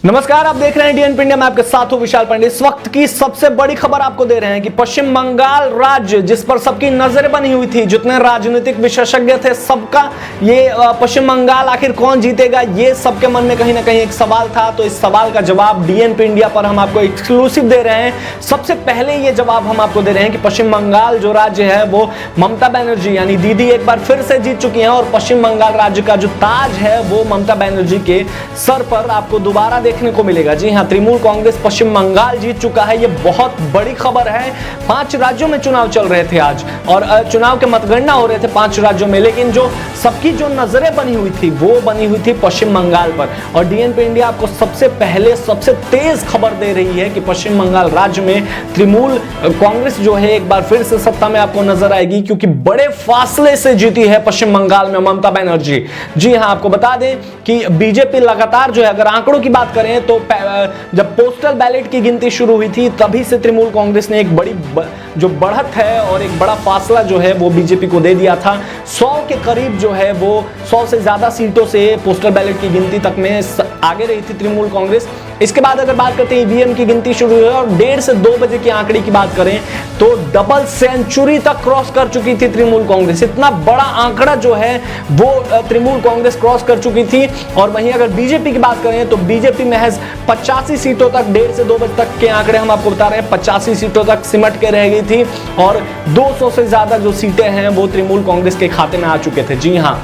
नमस्कार, आप देख रहे हैं डीएनपी इंडिया में, आपके साथ हूं विशाल पांडे। इस वक्त की सबसे बड़ी खबर आपको दे रहे हैं कि पश्चिम बंगाल राज्य, जिस पर सबकी नजरें बनी हुई थी, जितने राजनीतिक विशेषज्ञ थे, सबका ये पश्चिम बंगाल आखिर कौन जीतेगा, ये सबके मन में कहीं ना कहीं एक सवाल था। तो इस सवाल का जवाब डीएनपी इंडिया पर हम आपको एक्सक्लूसिव दे रहे हैं। सबसे पहले ये जवाब हम आपको दे रहे हैं कि पश्चिम बंगाल जो राज्य है वो ममता बनर्जी यानी दीदी एक बार फिर से जीत चुकी हैं और पश्चिम बंगाल राज्य का जो ताज है वो ममता बनर्जी के सर पर आपको दोबारा देखने को मिलेगा। जी हां, तृणमूल कांग्रेस पश्चिम बंगाल जीत चुका है। यह बहुत बड़ी खबर है। 5 राज्यों में चुनाव चल रहे थे आज और चुनाव के मतगणना हो रहे थे 5 राज्यों में, लेकिन जो सबकी जो नजरें बनी हुई थी वो बनी हुई थी पश्चिम बंगाल पर। और डीएनपी इंडिया आपको सबसे पहले सबसे तेज खबर दे रही है कि पश्चिम बंगाल राज्य में तृणमूल कांग्रेस जो है एक बार फिर से सत्ता में आपको नजर आएगी, क्योंकि बड़े फासले से जीती है पश्चिम बंगाल में ममता बनर्जी। जी हां, आपको बता दें कि बीजेपी लगातार जो है, अगर आंकड़ों की बात करें तो जब पोस्टल बैलेट की गिनती शुरू हुई थी तभी से तृणमूल कांग्रेस ने एक बड़ी जो बढ़त है और एक बड़ा फासला जो है वो बीजेपी को दे दिया था। 100 के करीब जो है वो 100 से ज्यादा सीटों से पोस्टल बैलेट की गिनती तक में आगे रही थी तृणमूल कांग्रेस। इसके बाद अगर बात करते हैं ईवीएम की गिनती शुरू हुई और 1:30 से 2 बजे की आंकड़े की बात करें तो डबल सेंचुरी तक क्रॉस कर चुकी थी तृणमूल कांग्रेस। इतना बड़ा आंकड़ा जो है वो तृणमूल कांग्रेस क्रॉस कर चुकी थी। और वहीं अगर बीजेपी की बात करें तो बीजेपी महज 85 सीटों तक 1:30 से 2 बजे तक के आंकड़े हम आपको बता रहे हैं, 85 सीटों तक सिमट के रह गई थी और 200 से ज्यादा जो सीटें हैं वो तृणमूल कांग्रेस के खाते में आ चुके थे। जी हां,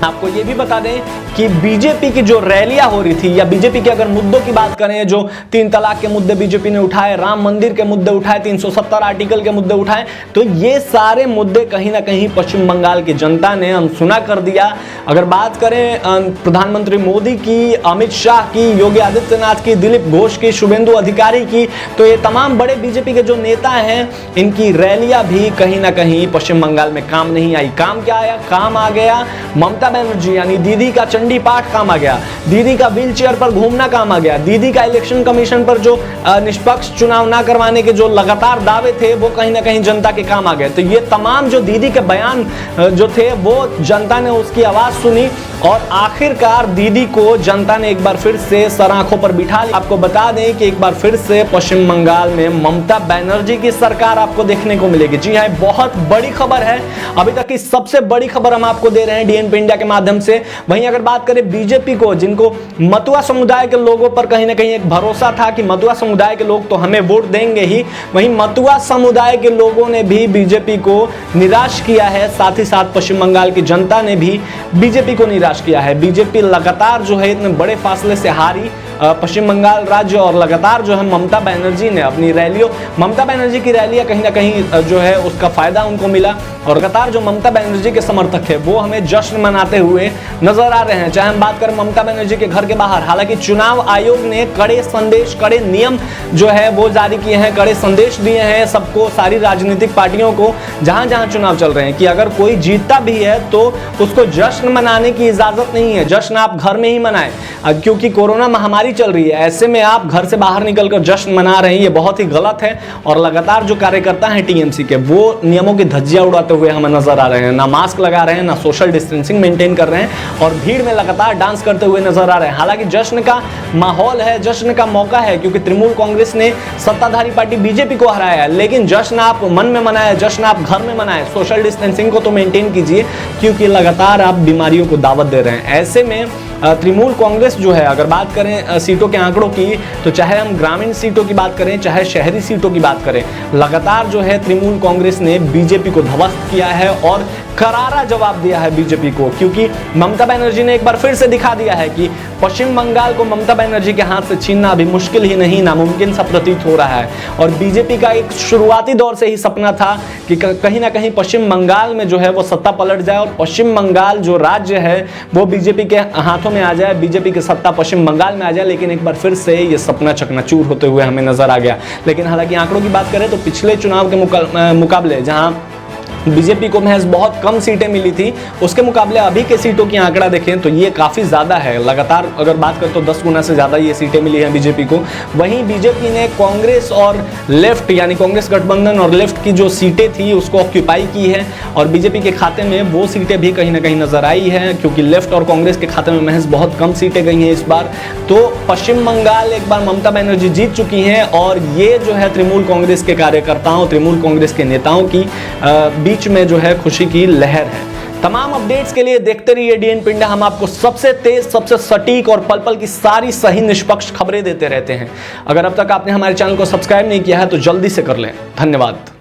आपको ये भी बता दें कि बीजेपी की जो रैलियां हो रही थी या बीजेपी के अगर मुद्दों की बात करें, जो 3 तलाक के मुद्दे बीजेपी ने उठाए, राम मंदिर के मुद्दे उठाए, 370 आर्टिकल के मुद्दे उठाए, तो ये सारे मुद्दे कहीं ना कहीं पश्चिम बंगाल की जनता ने अनसुना कर दिया। अगर बात करें प्रधानमंत्री मोदी की, अमित शाह की, योगी आदित्यनाथ की, दिलीप घोष की, शुभेंदु अधिकारी की, तो ये तमाम बड़े बीजेपी के जो नेता हैं इनकी रैलियां भी कहीं ना कहीं पश्चिम बंगाल में काम नहीं आई। काम क्या आया? काम आ गया ममता बनर्जी यानी दीदी का चंडी पाठ काम आ गया, दीदी का व्हील चेयर पर घूमना काम आ गया, दीदी का इलेक्शन कमीशन पर जो निष्पक्ष चुनाव ना करवाने के जो लगातार दावे थे वो कहीं ना कहीं जनता के काम आ गए। तो ये तमाम जो दीदी के बयान जो थे वो जनता ने उसकी आवाज सुनी और आखिरकार दीदी को जनता ने एक बार फिर से सर आंखों पर बिठा लिया। आपको बता दें कि एक बार फिर से पश्चिम बंगाल में ममता बनर्जी की सरकार आपको देखने को मिलेगी। जी हां, बहुत बड़ी खबर है, अभी तक की सबसे बड़ी खबर हम आपको दे रहे हैं डीएनपी इंडिया के माध्यम से। वहीं अगर बात करें बीजेपी को, जिनको मतुआ समुदाय के लोगों पर कहीं ना कहीं एक भरोसा था कि मतुआ समुदाय के लोग तो हमें वोट देंगे ही, वहीं मतुआ समुदाय के लोगों ने भी बीजेपी को निराश किया है। साथ ही साथ पश्चिम बंगाल की जनता ने भी बीजेपी को निराश किया है। बीजेपी लगातार जो है इतने बड़े फासले से हारी पश्चिम बंगाल राज्य और लगातार जो है ममता बनर्जी ने अपनी रैलियों, ममता बनर्जी की रैलियां कहीं ना कहीं जो है उसका फायदा उनको मिला और लगातार जो ममता बनर्जी के समर्थक है वो हमें जश्न मनाते हुए नजर आ रहे हैं। चाहे हम बात करें ममता बनर्जी के घर के बाहर, हालांकि चुनाव आयोग ने कड़े संदेश, कड़े नियम जो है वो जारी किए हैं, कड़े संदेश दिए हैं सबको, सारी राजनीतिक पार्टियों को, जहां जहां चुनाव चल रहे हैं, कि अगर कोई जीतता भी है तो उसको जश्न मनाने की इजाजत नहीं है। जश्न आप घर में ही मनाएं, क्योंकि कोरोना महामारी चल रही है। ऐसे में आप घर से बाहर निकलकर जश्न मना रहे हैं, ये बहुत ही गलत है। और लगातार जो कार्यकर्ता हैं टीएमसी के वो नियमों की धज्जियां उड़ाते हुए हमें नजर आ रहे हैं, ना मास्क लगा रहे हैं, ना सोशल डिस्टेंसिंग मेंटेन कर रहे हैं और भीड़ में लगातार डांस करते हुए नजर आ रहे हैं। हालांकि जश्न का माहौल है, जश्न का मौका है, क्योंकि तृणमूल कांग्रेस ने सत्ताधारी पार्टी बीजेपी को हराया है। लेकिन जश्न आप मन में मनाए, जश्न आप घर में मनाए, सोशल डिस्टेंसिंग को तो मेंटेन कीजिए, क्योंकि लगातार आप बीमारियों को दावत दे रहे हैं। ऐसे में तृणमूल कांग्रेस जो है, अगर बात करें सीटों के आंकड़ों की, तो चाहे हम ग्रामीण सीटों की बात करें चाहे शहरी सीटों की बात करें, लगातार जो है तृणमूल कांग्रेस ने बीजेपी को ध्वस्त किया है और करारा जवाब दिया है बीजेपी को, क्योंकि ममता बनर्जी ने एक बार फिर से दिखा दिया है कि पश्चिम बंगाल को ममता बनर्जी के हाथ से छीनना अभी मुश्किल ही नहीं, नामुमकिन सा प्रतीत हो रहा है। और बीजेपी का एक शुरुआती दौर से ही सपना था कि कहीं ना कहीं पश्चिम बंगाल में जो है वो सत्ता पलट जाए और पश्चिम बंगाल जो राज्य है वो बीजेपी के हाथों में आ जाए, बीजेपी की सत्ता पश्चिम बंगाल में आ जाए। लेकिन एक बार फिर से ये सपना चकनाचूर होते हुए हमें नजर आ गया। लेकिन हालांकि आंकड़ों की बात करें तो पिछले चुनाव के मुकाबले, जहां बीजेपी को महज बहुत कम सीटें मिली थी, उसके मुकाबले अभी के सीटों की आंकड़ा देखें तो ये काफ़ी ज़्यादा है। लगातार अगर बात करें तो 10 गुना से ज़्यादा ये सीटें मिली हैं बीजेपी को। वहीं बीजेपी ने कांग्रेस और लेफ्ट यानी कांग्रेस गठबंधन और लेफ्ट की जो सीटें थी उसको ऑक्यूपाई की है और बीजेपी के खाते में वो सीटें भी कहीं ना कहीं नजर आई हैं, क्योंकि लेफ्ट और कांग्रेस के खाते में महज बहुत कम सीटें गई हैं इस बार। तो पश्चिम बंगाल एक बार ममता बनर्जी जीत चुकी हैं और ये जो है तृणमूल कांग्रेस के कार्यकर्ताओं, तृणमूल कांग्रेस के नेताओं की बीच में जो है खुशी की लहर है। तमाम अपडेट्स के लिए देखते रहिए DNP इंडिया। हम आपको सबसे तेज, सबसे सटीक और पल पल की सारी सही निष्पक्ष खबरें देते रहते हैं। अगर अब तक आपने हमारे चैनल को सब्सक्राइब नहीं किया है तो जल्दी से कर लें। धन्यवाद।